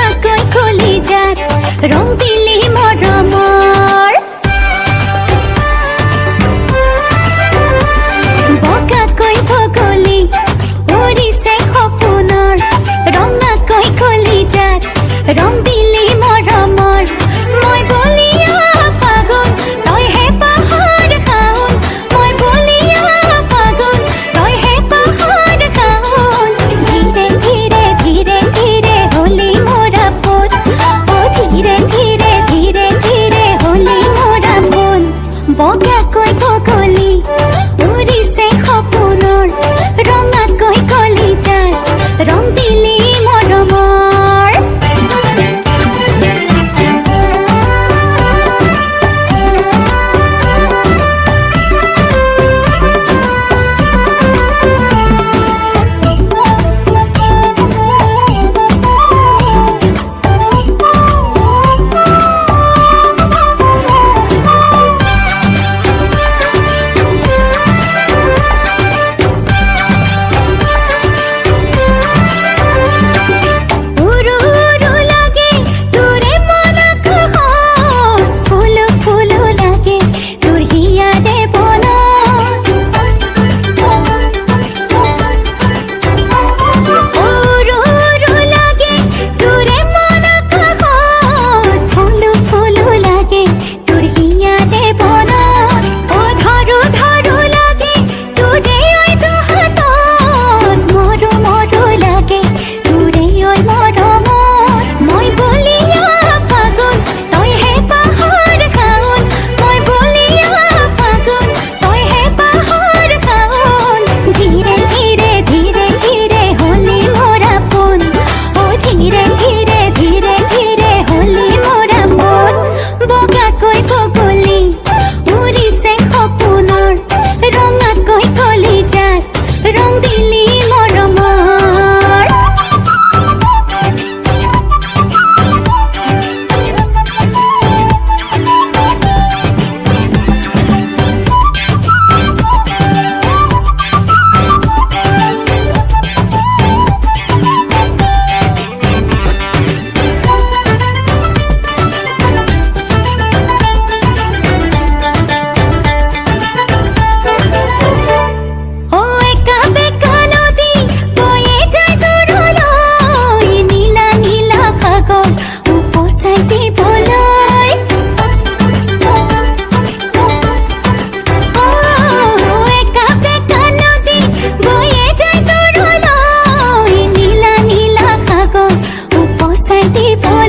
ৰঙাকৈ কলিজাত ৰং দিলি মৰমৰ বগাকৈ বগলী উৰিছে সপোনৰ ৰঙাকৈ কলিজাত ৰং দিলি মৰমৰ মই বলিয়া ফাগুন তইহে পাহাৰ কাউন মই বলিয়া ফাগুন তইহে পাহাৰ কাউন ধীৰে ধীৰে ধীৰে ধীৰে হলি মোৰা পোন ও ধীৰে ধীৰে ধীৰে ধীৰে হলি মোৰা পোন বগাকৈ বগলী উৰিছে সপোনৰ ৰঙাকৈ কলিজাত ৰং দিলি মৰমৰ people